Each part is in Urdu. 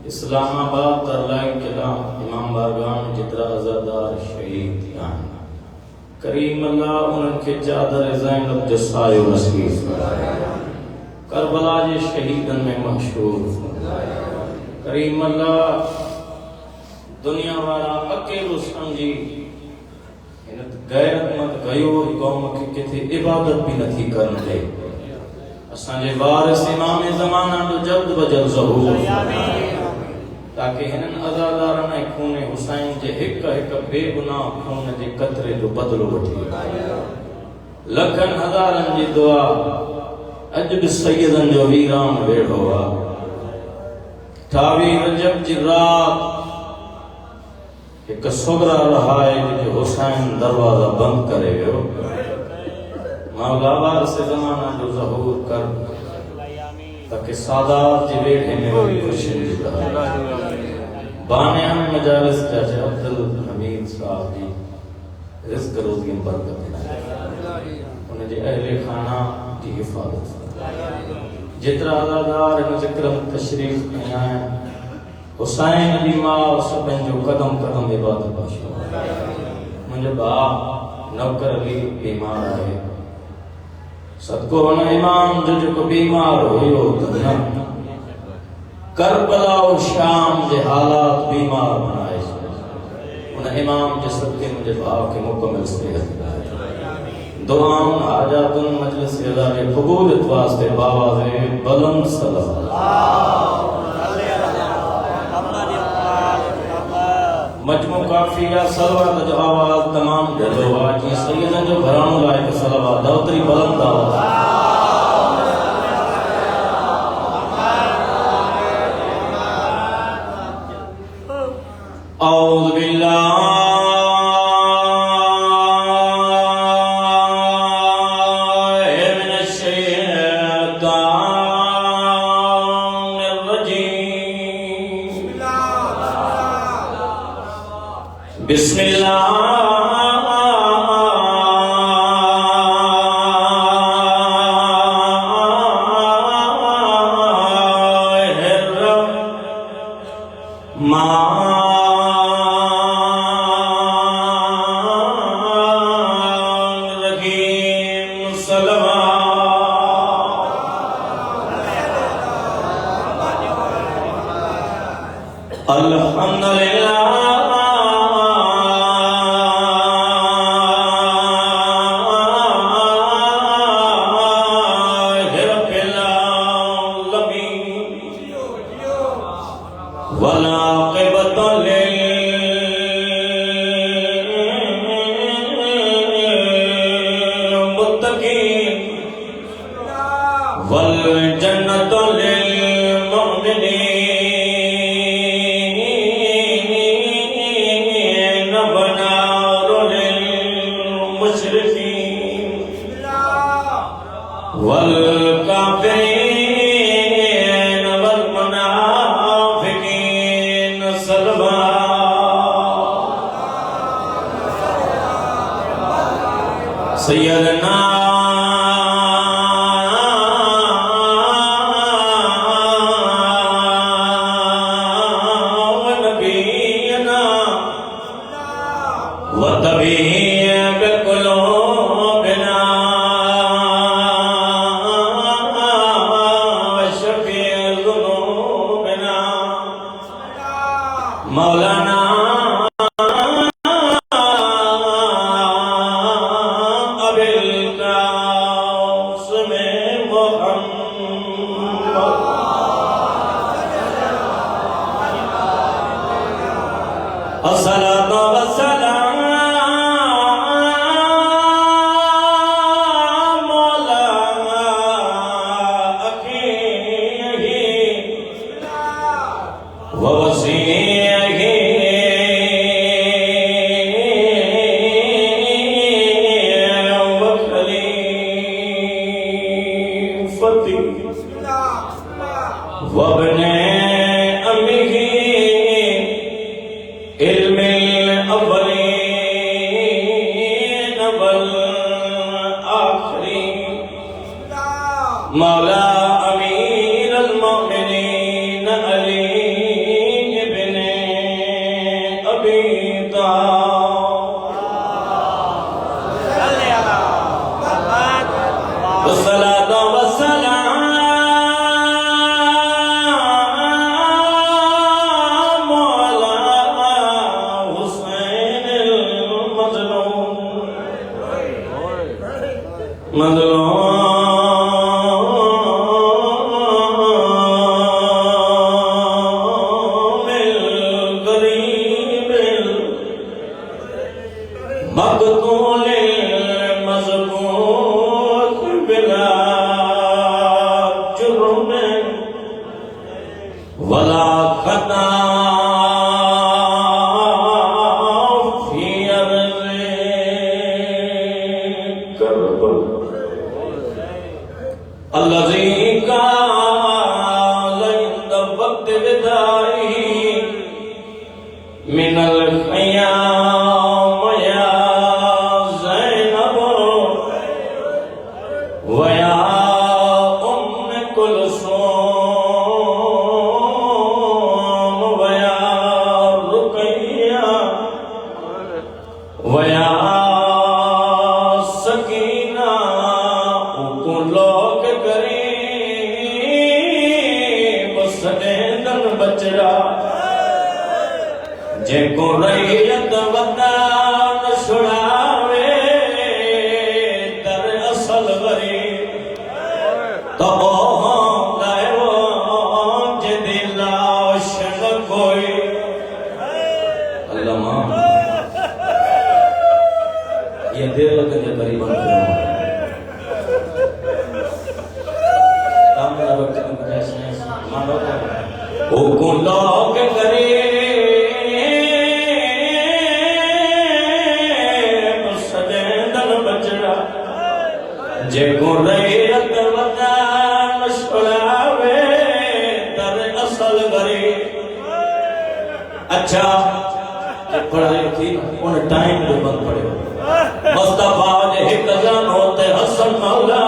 اسلام آباد ترلائی قلعہ امام بارگاہ جترا عزادار شہید تھیاں کریم اللہ انہوں کے چادر زینب جسائی و نصیب کربلا جے شہیدن میں محشور کریم اللہ دنیا والا اکیلو سمجھی غیرت مند غیور قوم کی کتھے عبادت بھی نتھی کرنے اساں جے وارث امام زمانہ جو جلد بجل ظہور تاکہ ہنن عزادارن خون حسین جے ہک ہک بے گناہ خون جے قطرے جو بدلو وٹھی لکھن ہزارن جی دعا اج بھی سیدن جو ویران ویڑھو آ ٹھاوی رجب جی رات ایک سگرا رہا ہے کہ حسین دروازہ بند کرے گئے مولا وارث زمانہ جو ظہور کر تاکہ سادات جی بیٹھے میں بھی خوشی دیتا بانیان مجالس چاچے عبدالحمید صاحب جی رزق روزی برکت انہیں جی اہل خانہ کی حفاظت جترا عزادار مذکرم تشریف میں آئے حسین علی ماں سبن جو قدم قدم عبادت باشا مجھے باپ نوکر علی بیمار آئے صدقو انہ امام جو کو بیمار ہوئی ہوتا کربلا و شام جے حالات بیمار بنائے انہ امام جے صدقے مجھے باپ کے مکمل صحت دعاؤں حاجات مجلس ادارے قبولت واسطے باواز بلند صلوات مجموع کافیہ صلوات جو آواز تمام جلو آجی سیدن جو گھرانو لائے صلوات دوتری بلند آواز اعوذ باللہ بسم اللہ سیدنا فتي وابن أمه علم الأولين والآخرين مولا أمير المؤمنين علي بن أبي طالب والصلاة والسلام على حسين المظلوم الغريب المقتول المذبوح بلا جرم ولا خطا في أرض كربلاء الذي قال عند وقت وداعه من الخيام يا زينب ويا أم كلثوم ويا رقية ويا سكينة وكلوك قريب سدن بچڑا جے کو ریت وطن چھڑاوے در اصل وری تو لائے وہ جے دلاش نہ کوئی اللہ ماں یہ دیر لگن جے قریباً کرو کامل وقت میں جیسے مانو او کو لوگ کرے جے کو ریت وطن چھڑاوے در اصل غری اچھا جے پڑھائی تھی ان ٹائم جو بند پڑے مصطفیٰ جے ایک جان ہوتے حسن مولا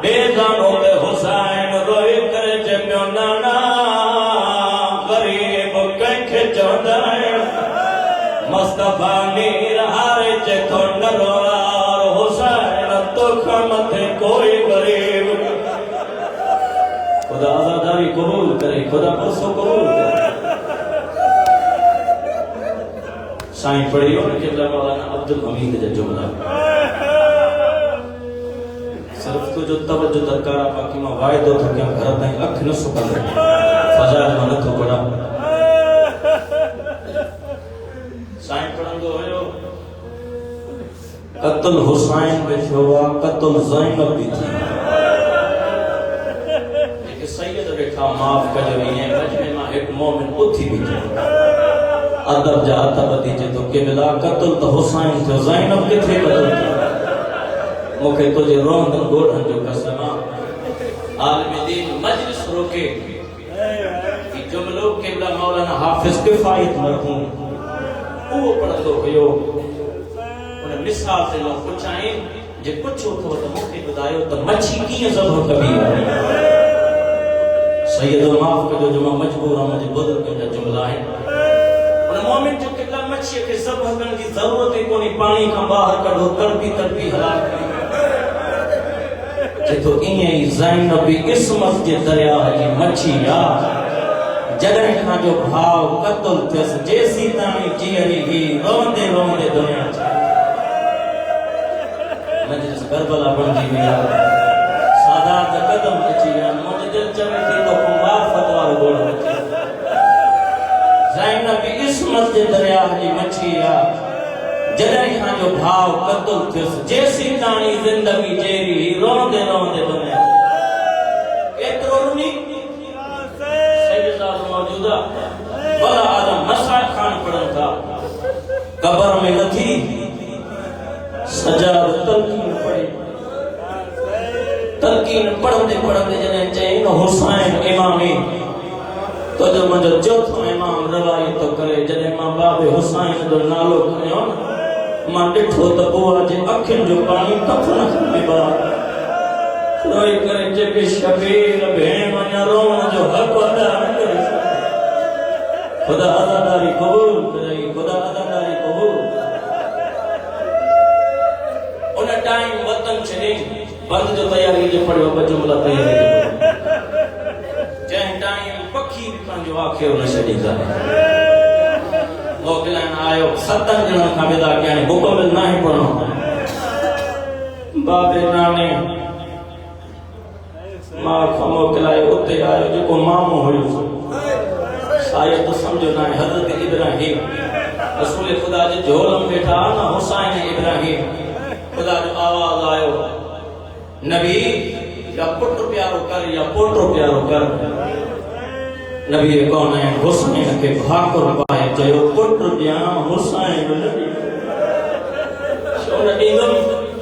بے جان ہوتے حسین روئی کرے جے پیو نانا غریب کنکھ چودائے مصطفیٰ نیر ہارے جے تھوڑ روڑا تو خامت ہے کوئی غریب خدا آزاداری قبول کرے خدا پرسو قبول کرے سائن پڑھی ہو کہ اللہ مولانا عبدالحمید جا جملہ صرف تو جو توجہ درکار آپ کی ماں وائد ہوتا کہ ہم گھر دائیں اکھ نہ سکن رہے فضائل منت ہو پڑا سائن پڑھن دو ہوئے قتل حسین بھی ہوا قتل زینب بھی تھی ایک سید رکھا معاف کا جو ہیں مجمع ماں ایک مومن اتھی بھی تھی ادب جاتا بدیجے تو قبلہ قتل تو حسین تھے زینب کے تھے قتل تھی مکھے تجھے روندن گوڑھن جو قسمہ عالم دین مجلس روکے کہ جملوں قبلہ مولانا حافظ کفایت مرحوم وہ پڑھ دو ہوئیو مثال سے لوگ کچھ آئیں جے کچھ ہوتا تو مکھے بدایو تو مچھی کیے ضبح کبھی آئے سید المعاف کا جو جمعہ مجبور ہوں مجھے بدل کے جا جملہ آئیں انہیں مومن جو کتلا مچھی کے ضبح کرنے کی ضرورت ہے کونی پانی کا باہر کڑھو تڑپی حلال کریں جے تو انہیں زینبی اسمت جے دریا ہے کہ مچھی یا جدن کھا جو بھاؤ قتل تیس جیسی تانی جیہری ہی روندے روندے دنیا چاہے مجلس کربلا بندی میں سادات قدم اچھیا مجھے دل چوے تھی تو کموار فتوار گوڑ بچی زینبی اسمت جے دریا جی مچھیا جدن کھا جو بھاؤ قتل تیس جیسی تانی زندگی جیری ہی روندے روندے دنیا اترو رونی سیدزاد موجودہ بلا آدم مسعد خان پڑھن تھا قبر میں لکھی سجاد تلقین پڑے تلقین پڑھتے پڑھتے جنہیں چاہیے نا حسین امامی تو جو مجھے چوتھو امام روایت تو کرے جنہیں ماں باب حسین جو نالو کرے ہو ماں ڈٹھو تبوا جے اکھن جو پانی کفن کھنے بار روئی کرے جب شبیر بھین ونیا رون جو حق ادا کرے خدا عزاداری قبول کرے خدا عزاداری قبول انہیں ٹائم وطن چھنے بند جو تیاری جو پڑھو بجملہ تیاری جو جہاں ٹائم پکھی بھی پنجو آکھے انہیں شدی کرے موکلین آئیو ستن جنہوں کا بیدا کیا نہیں مکمل نہیں پڑھو بابے نانے ماں کا موکلائے اتے آئیو جو کو مامو ہوئی شاید تو سمجھو نہ حضرت ابراہیم رسول خدا جو جھولم بیٹھا نا حسین ابراہیم خدا جو آواز آئیو نبی یا پٹر پیارو کر یا پوٹر پیارو کر نبی کون ہے حسین کے بھاکر پائے جو پٹر پیارو حسین نبی شون ایدم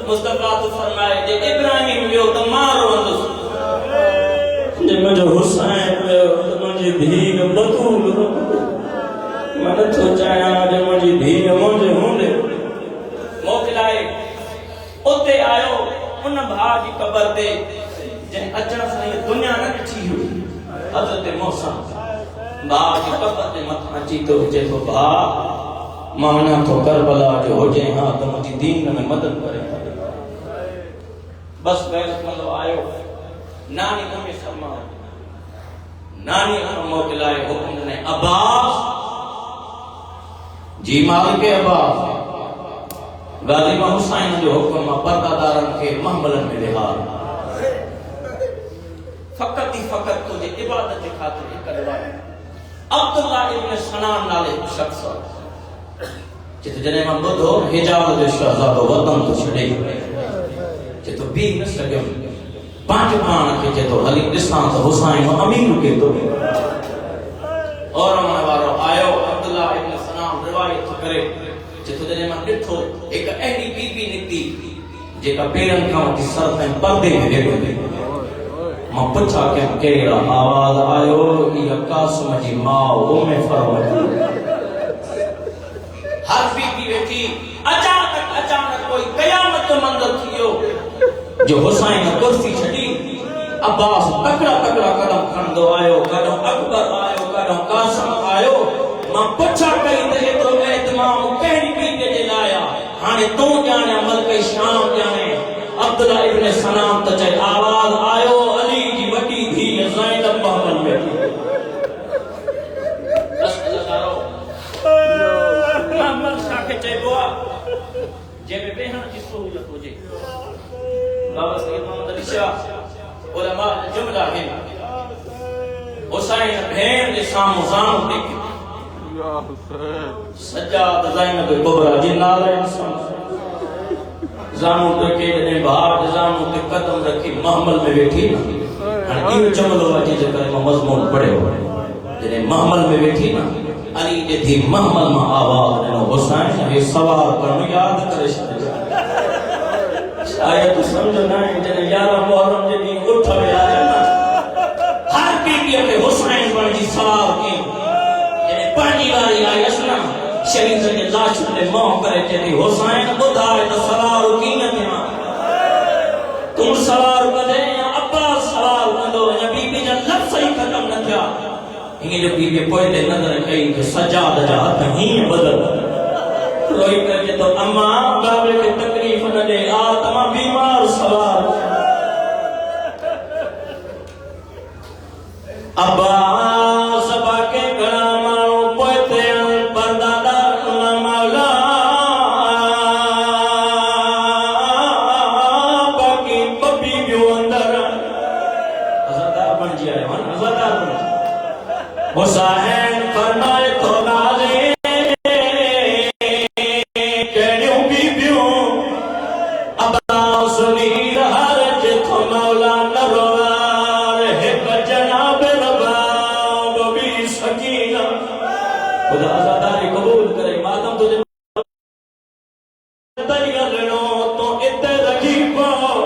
مصطفیٰ تو فرمائے جے ابراہیم بیو تو مارو اندس جے مجھے حسین بیو تو مجھے دھیگ بطول میں نے تو چاہیا جے مجھے دھیگ مجھے ہوندے موکلائے اتے آئیو ان بھاگی قبر دے جن اچھنا سنی دنیا نہ کچھی ہوئی حضرت موسیٰ بھاگی قبر دے مطمئن چیتو جے تو بھاگ مانا تو کربلا جو ہو جائے ہاں تو مجھے دین میں مدد کرے بس غیرت ملو آئیو نانی ہمیں سرما نانی ہم موکلائے حکم دنے عباس جی مالک عباس غازی حسین جو حکم پردہ دارن کے محملن میں لحاظ فقط ہی فقط تجھے عبادت خاطر ہی کروائے عبداللہ ابن سنان نالے شخص جتو جنہیں میں بدھو حجاب جو شہزاد و وطن تو چھڑے جتو بھی نہ سکم پانچ پان کے جتو حلی رسان تو حسین و امیر کے تو اور ہمارے بارو آئیو عبداللہ ابن سنان روایت کرے جتو جنہیں میں ڈٹھو ایک اہلی بی بی نکتی جے کا پیرن کھاؤں سر تین پردے میں دے دے میں پچھا کہ کیڑا آواز آئیو یہ قاسم جی ماں میں فرمائی ہر بی بی بیٹھی اچانک کوئی قیامت منظر تھیو جو حسین کرسی چھڑی عباس تکڑا قدم کھندو آئیو قدم اکبر آئیو قدم قاسم آئیو ماں پچھا کئی دے تو اعتمام کہنی بھی کے جلایا ہانے تو جانے ملک شام جانے عبداللہ ابن سنام تچے آواز آئیو علی کی وٹی تھی زینب محمل میں بس اللہ دارو محمد شاہ کے چاہے بوا جے میں بہن کی سہولت ہو جائے بابا سید محمد علی شاہ علماء جملہ ہیں حسین بہن کے سامو زانو دیکھے سجاد زینب کبرا جنال انسان زانو تکے جنے بھار زانو تے قدم رکھی محمل میں بیٹھی نا ان جملو واجی جکر مضمون پڑے ہو جنے محمل میں بیٹھی نا علی جے تھی محمل میں آواز نو حسین یہ سوار کرنو یاد کرے شاید تو سمجھو نا جنے یارہ محرم جنی اٹھا بے آئے نا ہر بی بی اپنے حسین پر جی سوار کی پانی واری آئی اسنا شہید سے لاش نے موہ کرے چلی حسین بدھائے تو سوار کی نہ تھا تم سوار بدے یا عباس سوار بدو یا بی بی جا لفظ ہی ختم نہ تھا ہی جو بی بی پوئے دے نظر کئی کہ سجاد جاہت ہی بدل روئی کر کے تو اماں بابے کے تکلیف نہ دے آتما بیمار سوار عباس باکے گھڑا حسین فرمائے تو نازے کہنیوں بی بیوں عباس نیر ہر جتو مولا نروار حب جناب رباب بھی سکینہ خدا عزاداری قبول کرے ماتم تجھے تیار لنو تو اتنے رکھی پاؤ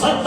7